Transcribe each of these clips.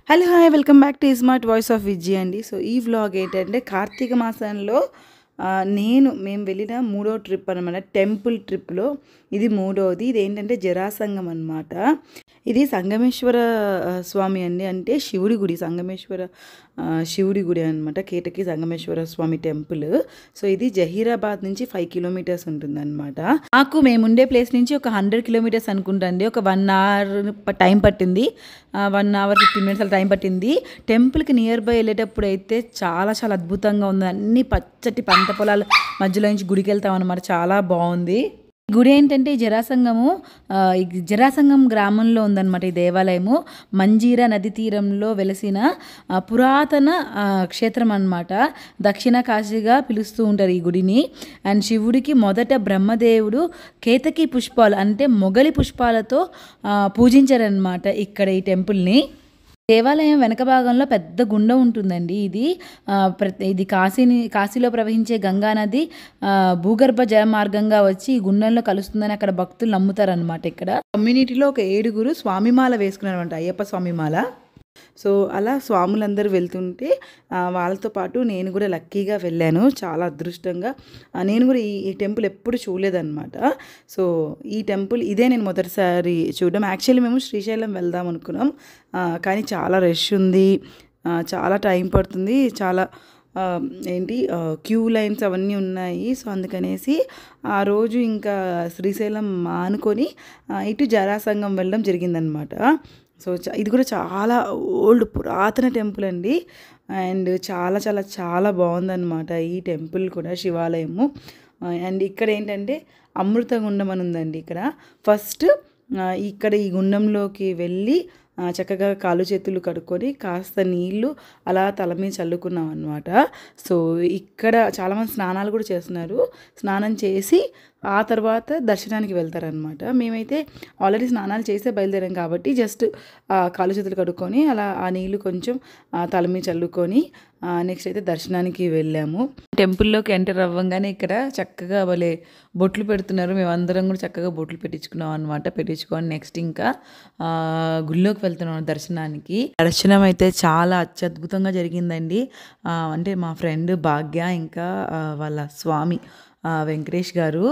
Hello hi welcome back to smart voice of Vijay అండి. So ఈ vlog ఏంటంటే కార్తీక మాసంలో మేము వెళ్ళిన మూడో ట్రిప్ అనమాట. టెంపుల్ ట్రిప్లో ఇది మూడోది. ఇది ఏంటంటే జరాసంగం అనమాట. ఇది సంగమేశ్వర స్వామి అండి, అంటే శివుడి గుడి. సంగమేశ్వర శివుడి గుడి అనమాట. కేటకి సంగమేశ్వర స్వామి టెంపుల్. సో ఇది జహీరాబాద్ నుంచి 5 కిలోమీటర్స్ ఉంటుంది అనమాట. మాకు మేముండే ప్లేస్ నుంచి ఒక 100 కిలోమీటర్స్ అనుకుంటా అండి. ఒక 1 అవర్ టైం పట్టింది. 1 అవర్ 15 మినిట్స్ అలా టైం పట్టింది. టెంపుల్కి నియర్ బై వెళ్ళేటప్పుడు అయితే చాలా చాలా అద్భుతంగా ఉంది. అన్ని పచ్చటి పంట పొలాల మధ్యలో నుంచి గుడికి వెళ్తాం అనమాట. చాలా బాగుంది. గుడి ఏంటంటే జరాసంగం గ్రామంలో ఉందన్నమాట. ఈ దేవాలయము మంజీరా నది తీరంలో వెలసిన పురాతన క్షేత్రం అన్నమాట. దక్షిణ కాశీగా పిలుస్తూ ఉంటారు ఈ గుడిని. అండ్ శివుడికి మొదట బ్రహ్మదేవుడు కేతకి పుష్పాలు అంటే మొగలి పుష్పాలతో పూజించారనమాట ఇక్కడ ఈ టెంపుల్ని. దేవాలయం వెనక భాగంలో పెద్ద గుండం ఉంటుందండి. ఇది కాశీలో ప్రవహించే గంగానది భూగర్భ జల మార్గంగా వచ్చి ఈ గుండంలో కలుస్తుందని అక్కడ భక్తులు నమ్ముతారనమాట. ఇక్కడ కమ్యూనిటీలో ఒక 7 స్వామిమాల వేసుకున్నారనమాట, అయ్యప్ప స్వామిమాల. సో అలా స్వాములందరూ వెళ్తుంటే వాళ్ళతో పాటు నేను కూడా లక్కీగా వెళ్ళాను. చాలా అదృష్టంగా. నేను కూడా ఈ టెంపుల్ ఎప్పుడు చూడలేదన్నమాట. సో ఈ టెంపుల్ ఇదే నేను మొదటిసారి చూడడం. యాక్చువల్లీ మేము శ్రీశైలం వెళ్దాం అనుకున్నాం, కానీ చాలా రష్ ఉంది, చాలా టైం పడుతుంది, చాలా క్యూ లైన్స్ అవన్నీ ఉన్నాయి. సో అందుకనేసి ఆ రోజు ఇంకా శ్రీశైలం మానుకొని ఇటు జరాసంగం వెళ్ళడం జరిగిందనమాట. సో ఇది కూడా చాలా ఓల్డ్ పురాతన టెంపుల్ అండి. అండ్ చాలా చాలా చాలా బాగుందన్నమాట ఈ టెంపుల్ కూడా, శివాలయము. అండ్ ఇక్కడ ఏంటంటే అమృతగుండం అని ఉందండి. ఇక్కడ ఫస్ట్ ఇక్కడ ఈ గుండంలోకి వెళ్ళి చక్కగా కాలు చేతులు కడుక్కొని కాస్త నీళ్ళు అలా తల మీద చల్లుకున్నాం అనమాట. సో ఇక్కడ చాలామంది స్నానాలు కూడా చేస్తున్నారు. స్నానం చేసి ఆ తర్వాత దర్శనానికి వెళ్తారనమాట. మేమైతే ఆల్రెడీ స్నానాలు చేసే బయలుదేరాం కాబట్టి జస్ట్ కాలు చేతులు కడుక్కొని అలా ఆ నీళ్ళు కొంచెం తల మీద చల్లుకొని నెక్స్ట్ అయితే దర్శనానికి వెళ్ళాము. టెంపుల్లోకి ఎంటర్ అవ్వగానే ఇక్కడ చక్కగా భలే బొట్లు పెడుతున్నారు. మేమందరం కూడా చక్కగా బొట్లు పెట్టించుకున్నాం అనమాట. పెట్టించుకొని నెక్స్ట్ ఇంకా గుళ్ళోకి వెళ్తున్నాం దర్శనానికి. దర్శనం అయితే చాలా అత్యద్భుతంగా జరిగిందండి. అంటే మా ఫ్రెండ్ భాగ్య ఇంకా వాళ్ళ స్వామి వెంకటేష్ గారు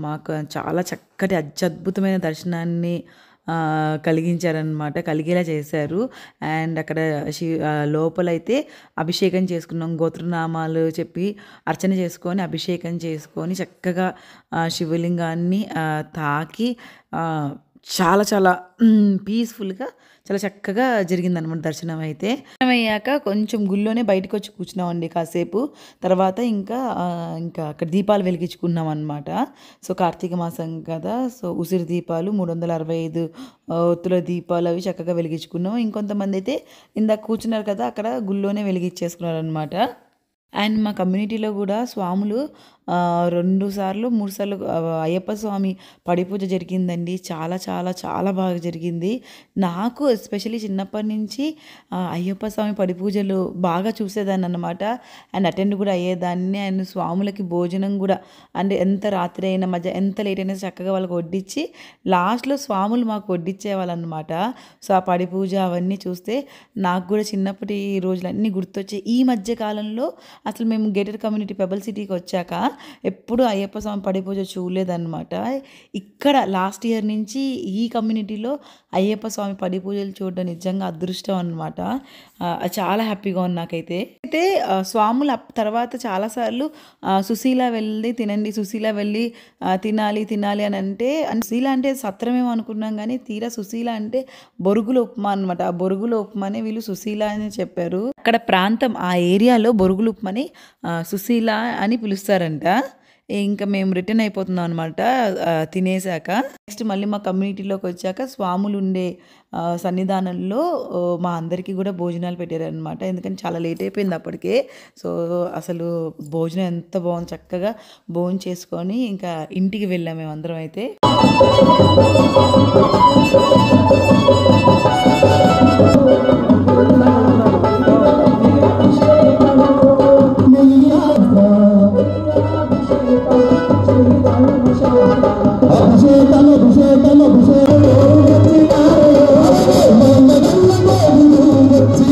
మాకు చాలా చక్కటి అత్యద్భుతమైన దర్శనాన్ని కలిగేలా చేశారు. అండ్ అక్కడ లోపలైతే అభిషేకం చేసుకున్నాం. గోత్రనామాలు చెప్పి అర్చన చేసుకొని అభిషేకం చేసుకొని చక్కగా శివలింగాన్ని తాకి చాలా చాలా పీస్ఫుల్గా చాలా చక్కగా జరిగిందనమాట దర్శనం. అయితే అయ్యాక కొంచెం గుళ్ళోనే బయటకు వచ్చి కూర్చున్నామండి కాసేపు. తర్వాత ఇంకా అక్కడ దీపాలు వెలిగించుకున్నాం అనమాట. సో కార్తీక మాసం కదా, సో ఉసిరి దీపాలు 365 ఒత్తుల దీపాలు అవి చక్కగా వెలిగించుకున్నాం. ఇంకొంతమంది అయితే ఇందాక కూర్చున్నారు కదా, అక్కడ గుళ్ళోనే వెలిగించేసుకున్నారు అనమాట. అండ్ మా కమ్యూనిటీలో కూడా స్వాములు 2 సార్లు 3 సార్లు అయ్యప్ప స్వామి పడిపూజ జరిగిందండి. చాలా చాలా చాలా బాగా జరిగింది. నాకు ఎస్పెషల్లీ చిన్నప్పటి నుంచి అయ్యప్ప స్వామి పడిపూజలు బాగా చూసేదాన్ని అనమాట. అండ్ అటెండ్ కూడా అయ్యేదాన్ని. అండ్ స్వాములకి భోజనం కూడా అంటే ఎంత రాత్రి అయినా ఎంత లేట్ అయినా చక్కగా వాళ్ళకి వడ్డించి లాస్ట్లో స్వాములు మాకు వడ్డించేవాళ్ళు అనమాట. సో ఆ పడిపూజ అవన్నీ చూస్తే నాకు కూడా చిన్నప్పటి రోజులన్నీ గుర్తొచ్చాయి. ఈ మధ్య కాలంలో అసలు మేము గేటెడ్ కమ్యూనిటీ పెబల్ సిటీకి వచ్చాక ఎప్పుడు అయ్యప్ప స్వామి పడిపూజ చూడలేదన్నమాట. ఇక్కడ లాస్ట్ ఇయర్ నుంచి ఈ కమ్యూనిటీలో అయ్యప్ప స్వామి పడిపూజలు చూడడం నిజంగా అదృష్టం అనమాట. చాలా హ్యాపీగా ఉంది నాకైతే. అయితే స్వాముల తర్వాత చాలాసార్లు సుశీల వెళ్ళి తినండి, సుశీల వెళ్ళి తినాలి అని అంటే, సుశీల అంటే సత్రమేమో అనుకున్నాం కానీ తీరా సుశీల అంటే బొరుగుల ఉప్మా అనమాట. ఆ బొరుగుల ఉప్మానే వీళ్ళు సుశీల అని చెప్పారు. అక్కడ ప్రాంతం ఆ ఏరియాలో బొరుగుల ఉప్మాని సుశీల అని పిలుస్తారంట. ఇంకా మేము రిటర్న్ అయిపోతున్నాం అనమాట తినేసాక. నెక్స్ట్ మళ్ళీ మా కమ్యూనిటీలోకి వచ్చాక స్వాములు ఉండే సన్నిధానంలో మా అందరికీ కూడా భోజనాలు పెట్టారనమాట. ఎందుకంటే చాలా లేట్ అయిపోయింది అప్పటికే. సో అసలు భోజనం ఎంత బాగుంది, చక్కగా భోజనం చేసుకొని ఇంకా ఇంటికి వెళ్ళాం మేమందరం. అయితే అభిషేకం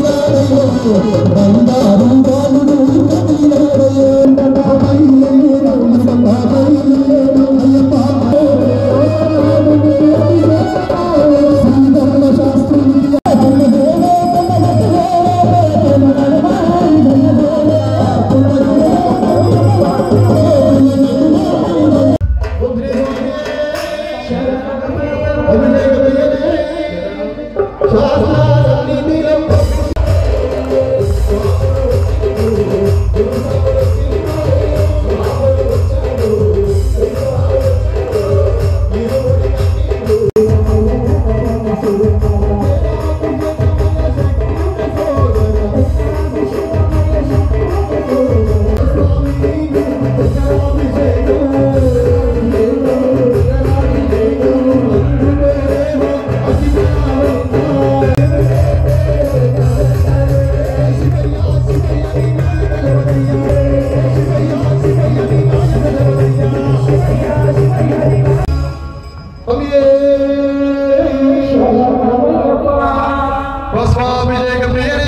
పుష్పాభిషేక ప్రియని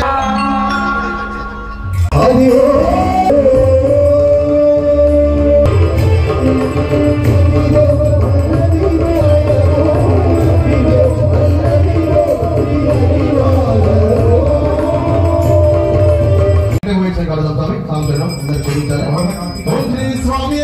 స్వామి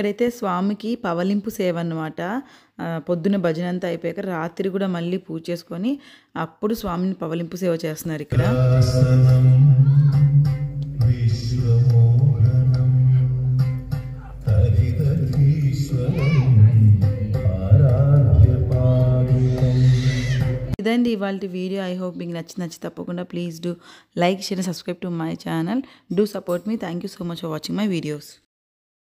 ఇక్కడైతే స్వామికి పవలింపు సేవ అన్నమాట. పొద్దున భజన అంతా అయిపోయాక రాత్రి కూడా మళ్ళీ పూజ చేసుకొని అప్పుడు స్వామిని పవలింపు సేవ చేస్తున్నారు ఇక్కడ. ఇదండి ఇవాళ వీడియో. ఐ హోప్ మీకు నచ్చి తప్పకుండా please do like, share, subscribe to my channel. Do support me. Thank you so much for watching my videos.